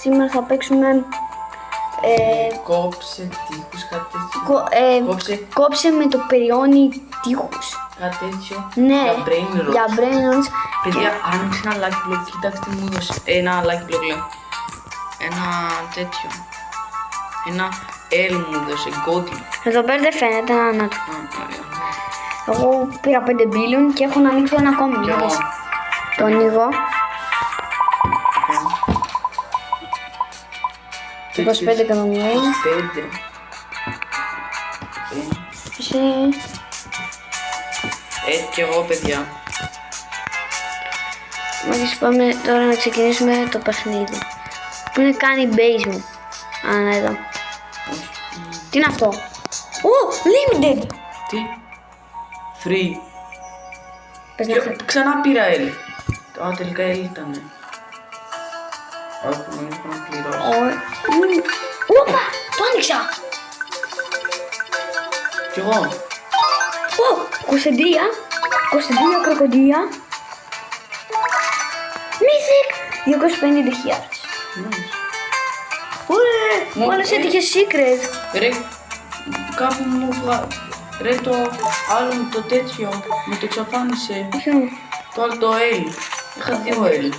Σήμερα θα παίξουμε Κόψε τείχους, κάτι τέτοιο. κόψε με το περιόνι τείχους. Κάτι τέτοιο. Ναι, Για brain rot. για brain rots. Παιδιά, άνοιξε ένα lucky block, κοιτάξτε μου έδωσε. Ένα lucky block λέω. Ένα τέτοιο. Ένα L μου έδωσε, godly. Εδώ πέρα δεν φαίνεται, να του. Ωραία. Εγώ πήρα 5 billion και έχω να ανοίξω ένα ακόμη. Κι εγώ. Το ανοίγω. 25 εκατομμύρια. 25. Εσύ. Κι εγώ, παιδιά. Μόλις πάμε τώρα να ξεκινήσουμε το παιχνίδι. Που είναι κάνει base μου. Α, εδώ. Τι είναι αυτό? Limited! Τι? Free. Πες να Και ξανά πήρα L. Α, τελικά L ήτανε. Όχι, νομίζω πρέπει να πληρώσω. Όπα! Το άνοιξα! Κι εγώ. 22 κροκοντία. Mythic! 250.000. Ωραία! Μόλις έτυχε secret. Ρε, κάπου μου ρε το άλλο μου το τέτοιο, μου το εξαφάνισε. Ποιο? Το άλλο το L. Είχα 2 L.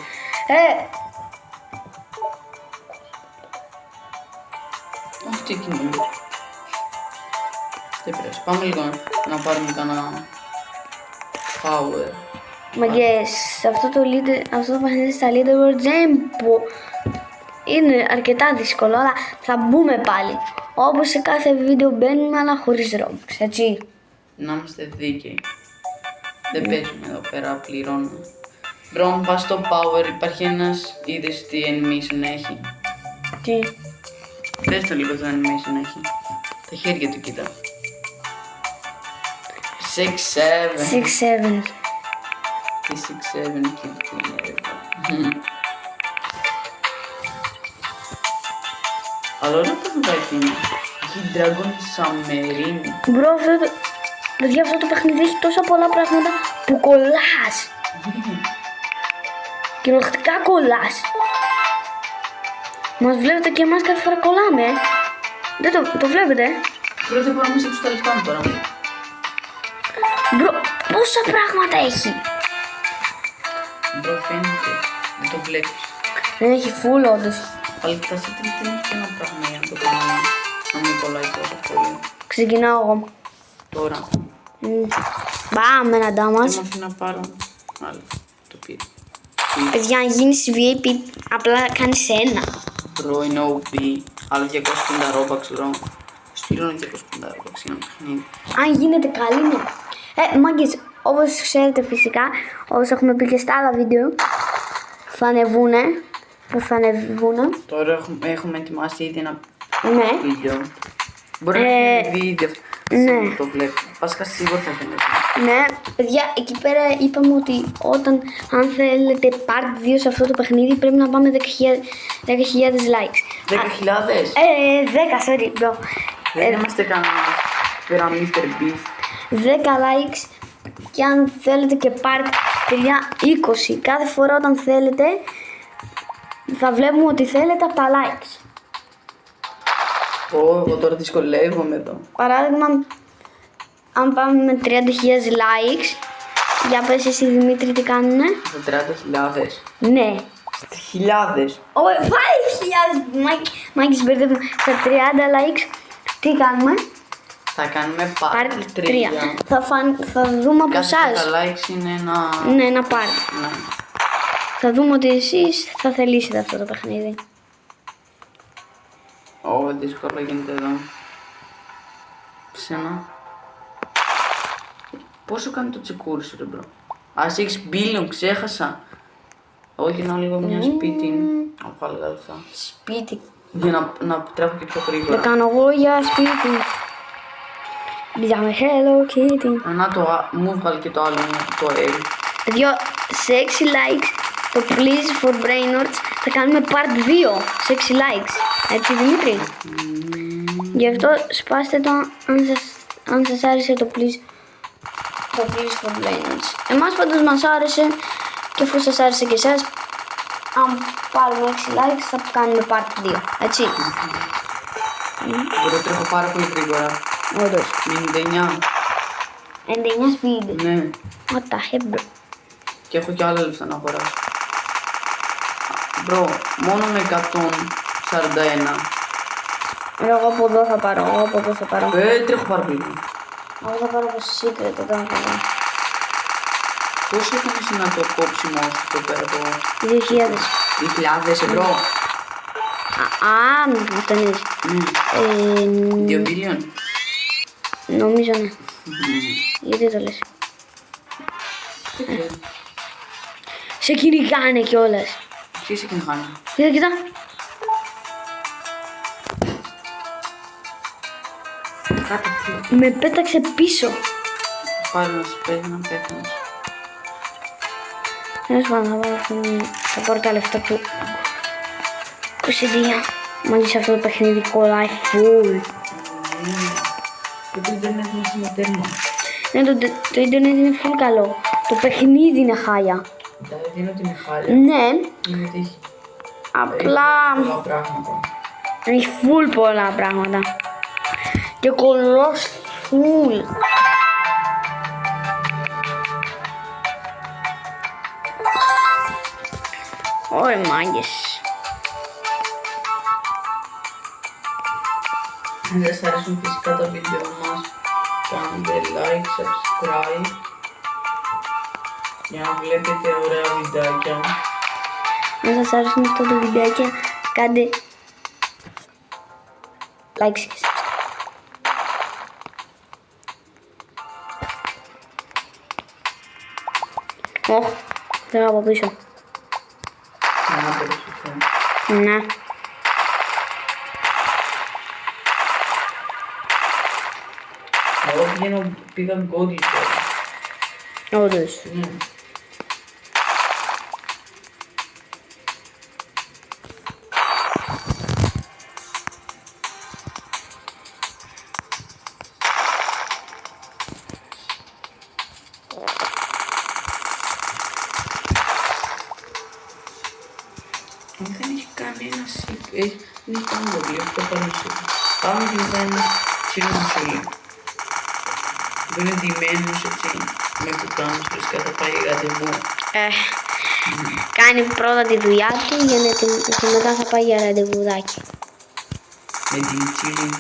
Όχι τι εκείνο. Δεν πειράζει. Πάμε λίγο να πάρουμε κανένα power. Μαγκές, αυτό το παιχνίδι στα leaderboard είναι αρκετά δύσκολο, αλλά θα μπούμε πάλι. Όπως σε κάθε βίντεο μπαίνουμε, αλλά χωρίς Robux, έτσι. Να είμαστε δίκαιοι. Δεν παίζουμε εδώ πέρα, πληρώνουμε. Μπρο, πας στο power, υπάρχει ένας, είδες τι animation έχει. Τι? Δες το λίγο το animation έχει. Τα χέρια του κοίτα. 6-7. 6-7. Τι 6-7 και τι είναι εδώ. Αλλά ωραία παιχνιδάκι είναι. Έχει Dragon Submarine. Μπρο, παιδιά, αυτό το παιχνίδι έχει τόσα πολλά πράγματα που κολλάς. Κυριολεκτικά κολλάς. Μας βλέπετε και εμάς κάθε φορά κολλάμε. Δεν το βλέπετε. Μπρο, δεν μπορώ να είσαι τους τελευταίους μου τώρα. Μπρο, πόσα πράγματα έχει. Μπρο, φαίνεται. Δεν το βλέπεις. Δεν έχει full όντως. Αλλά κοιτάξτε τι δεν έχει και ένα πράγμα για να το κάνω. Να μην κολλάει τόσο πολύ. Ξεκινάω εγώ. Τώρα. Πάμε να τα μας. Δεν μ' να πάρω. Άλλο. Το πήρε. Παιδιά, αν γίνεις VIP, απλά κάνεις ένα. Μπρο, είναι OP. Άλλο 250 Robux, μπρο. Στείλω 250 Robux για ένα παιχνίδι. Αν γίνεται καλή, ναι. Μάγκες, όπως ξέρετε φυσικά, όπως έχουμε πει και στα άλλα βίντεο, θα ανεβούνε. Τώρα έχουμε ετοιμάσει ήδη ένα Ναι. βίντεο. Μπορεί να είναι βίντεο. Ναι. Το βλέπω. Βασικά σίγουρα θα φαίνεται. Ναι, παιδιά, εκεί πέρα είπαμε ότι αν θέλετε part 2 σε αυτό το παιχνίδι πρέπει να πάμε 10.000 likes. 10.000. 10, sorry, bro. Δεν είμαστε κανένα πέρα Mr. Beast. 10 likes και αν θέλετε και part, παιδιά, 20. Κάθε φορά όταν θέλετε θα βλέπουμε ότι θέλετε από τα likes. Εγώ τώρα δυσκολεύομαι εδώ. Παράδειγμα, αν πάμε με 30.000 likes, για πες εσύ Δημήτρη τι κάνουνε. Στο 30.000. Ναι. Στα χιλιάδες. Όχι, 5.000! Μάκης μπερδεύουμε. Στα 30 likes, τι κάνουμε? Θα κάνουμε Part part 3. 3. Θα δούμε από Κάθε εσάς. 10 likes είναι ένα... Ναι, ένα part. Ναι. Θα δούμε ότι εσείς θα θελήσετε αυτό το παιχνίδι. Δύσκολο γίνεται εδώ. Ψένα. Πόσο κάνει το τσεκούρι σου, ρε μπρο? Ας έχεις billion, ξέχασα. Εγώ γυρνάω λίγο μια σπίτι. Να βγάλω τα λεφτά. Σπίτι. Για να τρέχω και πιο Το γρήγορα. κάνω εγώ για σπίτι. Πήγαμε Hello Kitty. Να το μου βγάλει και το άλλο, το L. Παιδιά, σε 6 likes το Please for Brainrot θα κάνουμε part 2 σε 6 likes. Έτσι Δημήτρη. Γι' αυτό σπάστε το αν σας άρεσε το Please for Brainrot. Εμάς πάντως μας άρεσε και αφού σας άρεσε και εσάς, πάρουμε 6 likes θα κάνουμε part 2. Έτσι. Μπορώ τρέχω πάρα πολύ γρήγορα. Όντως. 99. 99 speed. Ναι. What the heck, bro. Και έχω και άλλα λεφτά να αγοράσω. Μπρο, μόνο με 141. Εγώ από εδώ θα πάρω. Τρέχω πάρα πολύ. Εγώ θα πάρω το secret εδώ. Πόσο έκανες να το κόψιμο στο πέρα από 2.000. 2.000 ευρώ. Αυτό είναι. Ναι. 2 billion. Νομίζω ναι. Γιατί το λες. Δεν ξέρω. Σε κυνηγάνε κιόλας. Τι είσαι και να κάνω. Κοίτα. Κάτι τι. Με πέταξε πίσω. Πάρε να σου παίζει να πέθανες. Τέλος πάντων, θα πάρω τα λεφτά του 22. Μόλις σε αυτό το παιχνίδι κολλάει full. Και το ίντερνετ είναι συμμετέρμα. Ναι, το ίντερνετ είναι full καλό. Το παιχνίδι είναι χάλια. Δεν είναι ότι είναι χάλια. Ναι, Είναι ότι έχει απλά πολλά πράγματα. έχει full πολλά πράγματα. Και κολλός full. Ωραία μάγκες. Αν δεν σας αρέσουν φυσικά τα βίντεο μας, κάντε like, subscribe για να βλέπετε ωραία βιντεάκια. Αν σας άρεσαν αυτό το βιντεάκι, κάντε like και subscribe. Ωχ, θέλω από πίσω. Να περισσότερο. Ναι. Εγώ πήγα γκόντλι τώρα. Όντως. Ναι. Αν δεν έχει κανένα δεν έχει κανένα γκόντλι, αυτό το πάνω σου. Πάμε και μετά ένα ξύλο μουσουλί. Που είναι ντυμένος έτσι, με κουτάνος φυσικά θα πάει ραντεβού. Κάνει πρώτα τη δουλειά του και μετά θα πάει για ραντεβουδάκι. Με την τσίλιν.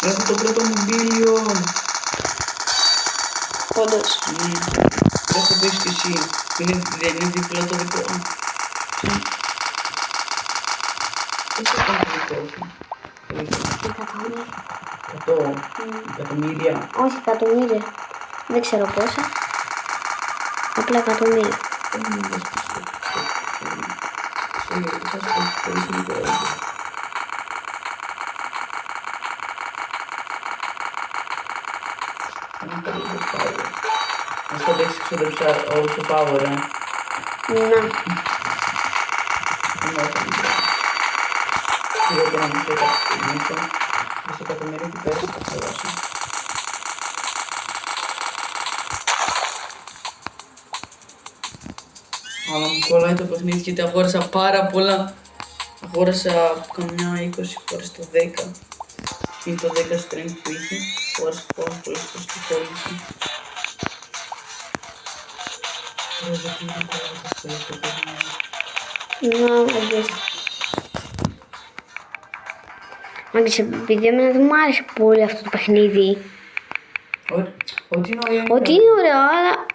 Έχω το πρώτο μομπίλιο. Όντως. Το έχω πέσει και εσύ. Δεν είναι δίπλα το δικό μου. Πώς θα κάνω το δικό σου. Εκατομμύρια. Όχι, εκατομμύρια. Δεν ξέρω πόσα. Απλά εκατομμύρια. Δεν είναι λες σας πω πολύ σημαντικό. Ας το δείξει ξοδέψα όλο το power, Να. Εγώ το να μου φέρω αυτό. Ως εκατομμύρια που πέρασε θα ξοδάσω. Αλλά μου κολλάει το παιχνίδι γιατί αγόρασα πάρα πολλά. Αγόρασα καμιά 20 φορές το 10. Και το 10 strength που είχε. Αγόρασα πολλές φορές το κόλλησε. Μάγκες, επειδή εμένα δεν μου άρεσε πολύ αυτό το παιχνίδι. Ότι είναι ωραίο. Ότι είναι ωραίο, αλλά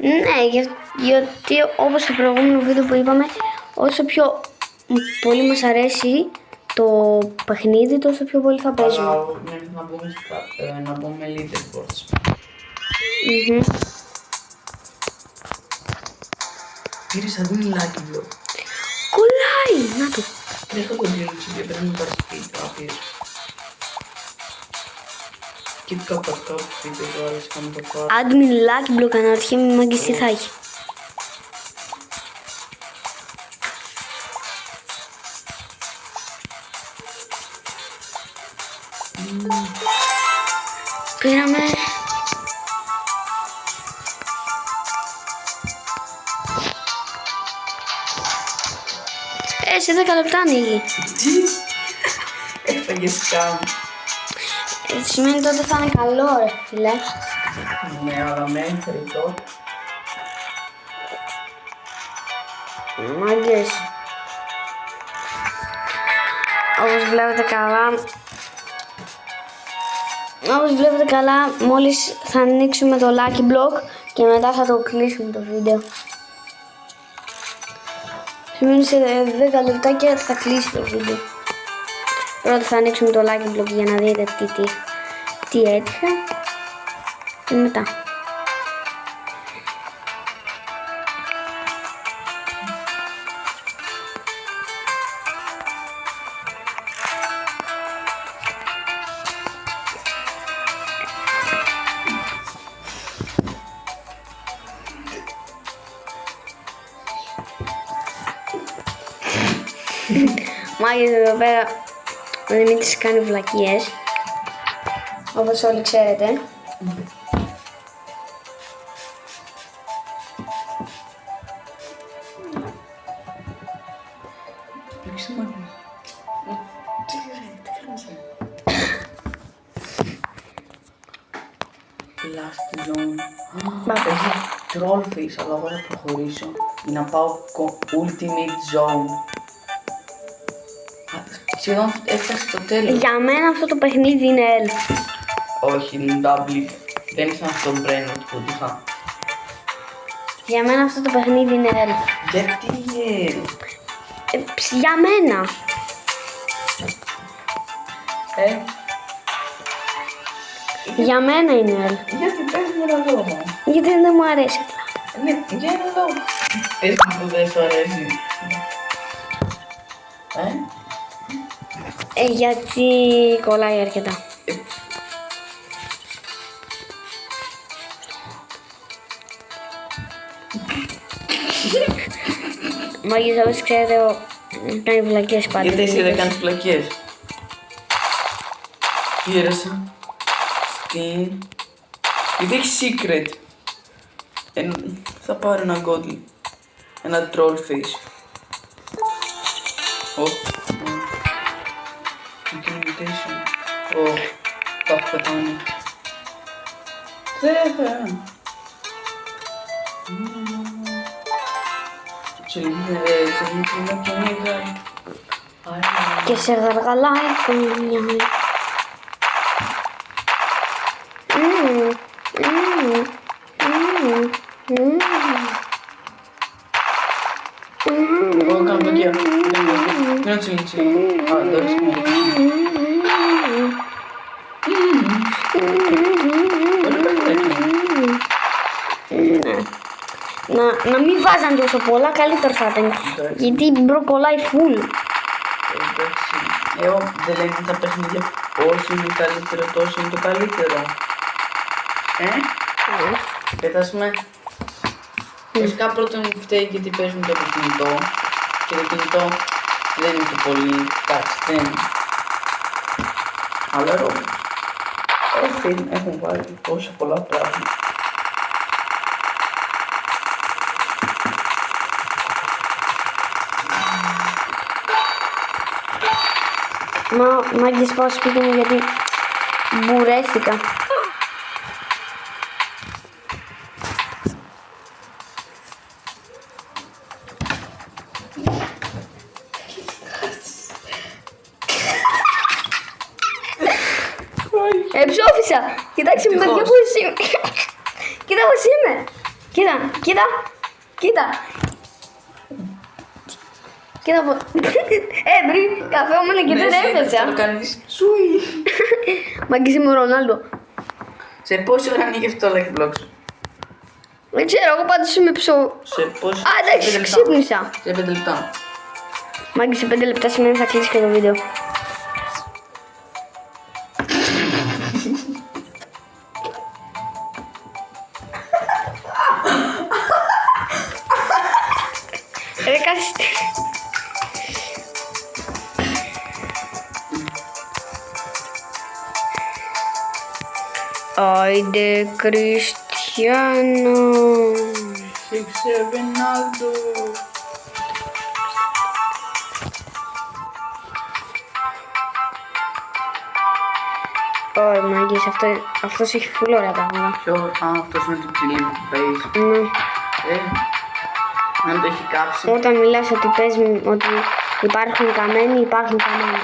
ναι, γιατί όπως στο προηγούμενο βίντεο που είπαμε, όσο πιο πολύ μας αρέσει το παιχνίδι, τόσο πιο πολύ θα παίζουμε. Αλλά να μπούμε leaderboards. Πήρες αδύνη Lucky Block. Κολλάει! Να το. Δεν έχω κοντήλωση και πρέπει να πάρεις speed κάποιες. Και κάπου είπε το άλλο, κάνω το κάτω. Admin Lucky Block, αναρωτιέμαι μάγκες τι θα έχει. Πήραμε. Σε 10 λεπτά ανοίγει. Τι! Έφαγες καν. Σημαίνει τότε θα είναι καλό ρε φίλε. Ναι, αλλά μέχρι τότε. Μάγκες. Όπως βλέπετε καλά, μόλις θα ανοίξουμε το Lucky Block και μετά θα το κλείσουμε το βίντεο. Σημαίνει σε 10 λεπτάκια θα κλείσει το βίντεο. Πρώτα θα ανοίξουμε το Lucky Block για να δείτε τι έτυχε και μετά. Μάγες εδώ πέρα ο Δημήτρης κάνει βλακίες, όπως όλοι ξέρετε. Πλήξε μάγια. Τι κάνεις Last zone. Έχει troll face, αλλά εγώ θα προχωρήσω για να πάω ultimate zone. Σχεδόν έφτασε στο τέλος. Για μένα αυτό το παιχνίδι είναι L. Όχι, είναι W. Δεν ήσταν στο Brainrot που είχα. Για μένα αυτό το παιχνίδι είναι L. Γιατί Για μένα. Για μένα είναι L. γιατί πες μου ένα λόγο. Γιατί δεν μου αρέσει απλά. Ναι, για ένα λόγο. Πες μου που δεν σου αρέσει. Γιατί κολλάει αρκετά. Μάγες, όπως ξέρετε, κάνει βλακίες πάντα. Γιατί εσύ δεν κάνεις πλακίες. Πήρασα στην... Γιατί έχει secret. Θα πάρω ένα godly. Ένα troll face. Intimidation. Τα έχω πετάνει. Βέβαια. Τσιλίντα και μίγα. Και σε γαργαλάει το μυαλό. Εγώ κάνω πλακία. Δεν τσιλίντα. Α, εντάξει. Να μην βάζαν τόσο πολλά, καλύτερα θα ήταν. Γιατί η μπρο κολλάει full. Εντάξει. Δεν λένε τα παιχνίδια όσο είναι καλύτερο, τόσο είναι το καλύτερο. Πέτασμε. Φυσικά πρώτα μου φταίει γιατί παίζουν το κινητό. Και το κινητό δεν είναι και πολύ. Εντάξει, δεν είναι. Αλλά όχι, έχουν βάλει τόσα πολλά πράγματα. Μάγκες, πάω σπίτι μου γιατί μπουρέθηκα. Ψόφισα! Κοιτάξτε με παιδιά πώς είμαι. Κοίτα πώς είμαι. Κοίτα. Κοίτα πώς... Βρει καφέ όμονα και δεν έφτασα. Θα το κάνεις σουι. Μάγκες, είμαι ο Ρονάλντο. Σε πόση ώρα ανοίγει αυτό το Lucky Block σου? Δεν ξέρω, εγώ πάντως είμαι Σε πόση... εντάξει, ξύπνησα. Σε 5 λεπτά. Μάγκες, σε 5 λεπτά σημαίνει θα κλείσει και το βίντεο. Πες. Άιντε Κριστιανό. 6-7 Ρονάλντο. Ωραία, μάγκες, αυτός έχει φουλ ωραία πράγματα. Αυτός είναι το ψηλή που παίζει. Ναι. Αν το έχει κάψει. Όταν μιλάς ότι ότι υπάρχουν καμένοι, υπάρχουν καμένοι.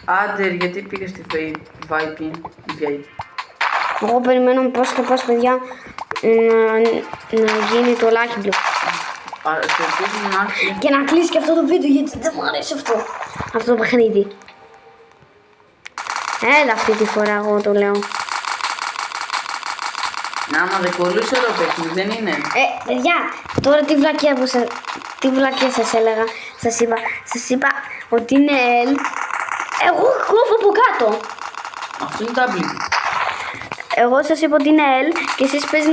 Άντερ, γιατί πήγα στη VIP. Εγώ περιμένω πώς και πώς, παιδιά, να γίνει το Lucky Block. Σε ελπίζω να έρθει. Και να κλείσει και αυτό το βίντεο, γιατί δεν μου αρέσει αυτό το παιχνίδι. Έλα αυτή τη φορά εγώ το λέω. Άμα δεν κολλούσε το παιχνίδι, δεν είναι. Παιδιά, τώρα τι βλακία σας έλεγα, σας είπα ότι είναι L. Εγώ κόβω από κάτω. Αυτό είναι W. Εγώ σας είπα ότι είναι L και εσείς παίζει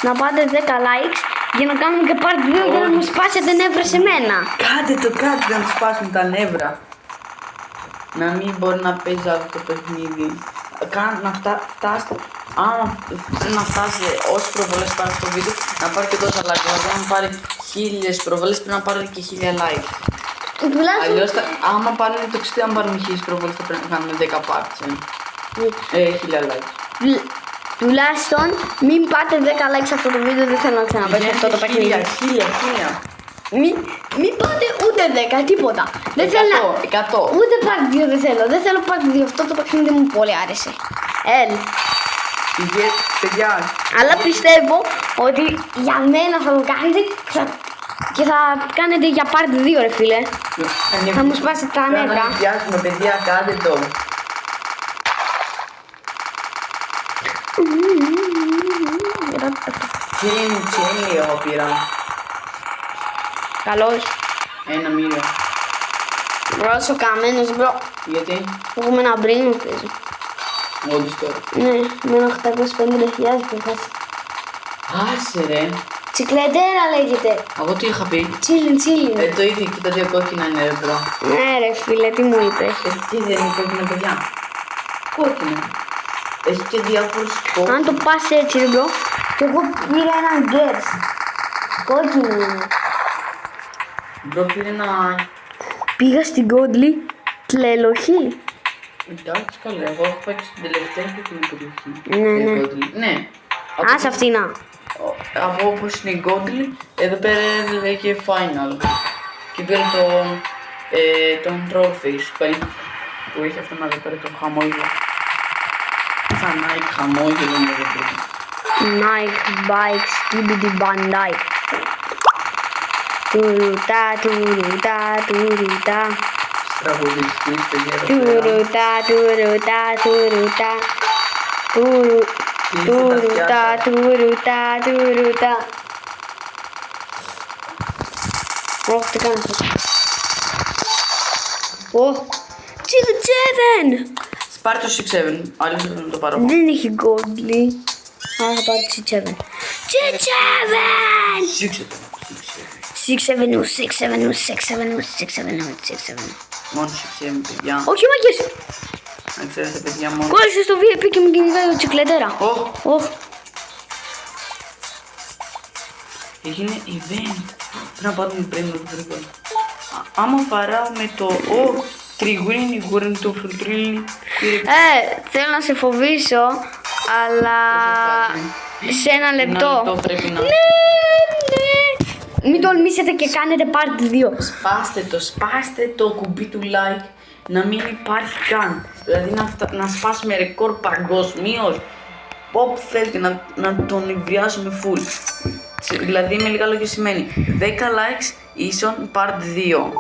να πάτε 10 likes για να κάνουμε και part 2 για να μου σπάσετε νεύρα σε μένα. Κάντε να του σπάσουν τα νεύρα. Να μην μπορεί να παίζει άλλο το παιχνίδι. Να φτάσει. Άμα πρέπει να φτάσει όσες προβολές πάρει στο βίντεο, να πάρει και τόσα like. Δηλαδή, αν πάρει 1000 προβολές, πρέπει να πάρει και 1000 like. Αλλιώς, άμα πάρουν το 60, αν πάρουμε 1000 προβολές, θα πρέπει να κάνουμε 10 parts. 1000 like. Τουλάχιστον μην πάτε 10 likes σε αυτό το βίντεο, δεν θέλω να ξαναπέξω αυτό το παιχνίδι. 1000. Μην πάτε ούτε 10, τίποτα. Δεν θέλω 100. Ούτε part 2 δεν θέλω. Δεν θέλω part 2. Αυτό το παιχνίδι μου πολύ άρεσε. Παιδιά. Αλλά πιστεύω ότι για μένα θα το κάνετε και θα κάνετε για part 2, ρε φίλε. Θα μου σπάσετε τα νεύρα. Να πιάσουμε, παιδιά, κάντε το. Τσέλι εγώ πήρα. Καλώς. 1 μίλιο. Ρώσο ο καμένος, μπρο. Γιατί? Έχουμε ένα μπρίνο παίζω. Όντως τώρα. Ναι, με ένα 850.000 που χάσει. Άσε ρε. Τσικλετέρα λέγεται. Εγώ τι είχα πει? Τσίλιν. Το ίδιο και τα δύο κόκκινα είναι ρε μπρο. Ναι ρε φίλε, τι μου είπες? Τι δεν είναι κόκκινα, παιδιά? Κόκκινα. Έχει και διάφορους κόκκινους. Αν το πας έτσι ρε μπρο, και εγώ πήρα έναν γκέρς. Κόκκινο είναι. Μπρο πήρε ένα... Πήγα στην Κόντλη, κλελοχή. Εντάξει καλά, εγώ έχω παίξει την τελευταία και την περιοχή. Ναι. Ναι. Ας αυτή να. Από όπως είναι η Γκόντλη, εδώ πέρα έλεγε final. Και πήρε τον Trollface που έχει αυτό εδώ πέρα το χαμόγελο. Σαν Nike χαμόγελο είναι εδώ πέρα. Nike Bikes, Skibidi Bandai. Τουρούτα. Τραγουδιστής, παιδιά, εδώ πέρα. Τουρούτα. Όχι, τι κάνω αυτό. Τσίξεβεν! Πάρε το 6-7, αλλιώς δεν θα το πάρω. Δεν έχει γκόντλι. Άρα θα πάρω το Τσίξεβεν. Τσίξεβεν! 6-7. Μόνο 6-7, παιδιά. Όχι μαγκές! Να ξέρετε, παιδιά, μόνο. Κόλλησε στο VIP και μου κυνηγάει ο τσικλετέρα. Ωχ. Έγινε event. Πρέπει να πάρουμε πρέμιο γρήγορα. Άμα βαράω με το τριγούνι γουρν το φρυτρίλι. Θέλω να σε φοβήσω, αλλά σε ένα λεπτό. Πρέπει να... Ναι. Μην τολμήσετε και κάνετε part 2. Σπάστε το κουμπί του like. Να μην υπάρχει καν. Δηλαδή να σπάσουμε ρεκόρ παγκοσμίως. Όπου θέλετε να τον υβριάσουμε full. Δηλαδή με λίγα λόγια σημαίνει 10 likes ίσον part 2.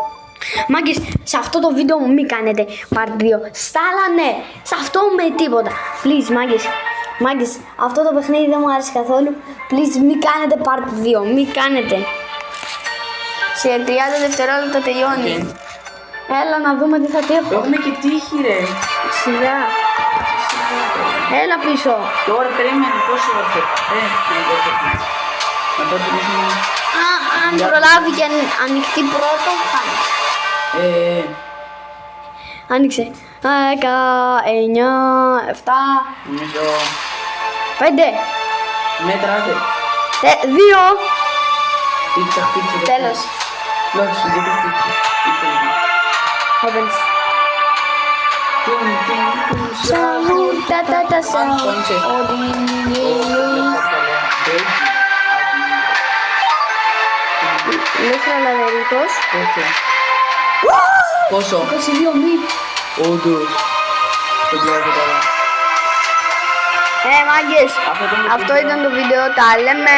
Μάγκες, σε αυτό το βίντεο μου μην κάνετε part 2. Στα άλλα ναι, σε αυτό με τίποτα. Please μάγκες, αυτό το παιχνίδι δεν μου άρεσε καθόλου. Please μην κάνετε part 2, μην κάνετε. Σε 30 δευτερόλεπτα τελειώνει. Έλα να δούμε τι θα τύχω. Έχουμε και τύχη ρε. Σιγά. Έλα πίσω. Τώρα περίμενε πόσο θα φέρει. Να το τηρήσουμε. Αν προλάβει και ανοιχτεί πρώτο, χάνει. Άνοιξε. 10, 9, 7, Νομίζω. 5, Μέτρατε. 2. Χτύπησα. Τέλος. Όχι, δεν το χτύπησα. Heavens. Τουν, Σαγούρ, τα σαγούρ. Πόνισε. Λες τραλαδερίτος. Πόσο. 22 μη. Όντως. Το βλέπω τώρα. Μάγκες. Αυτό ήταν το Αυτό βίντεο. ήταν το βίντεο. Τα λέμε.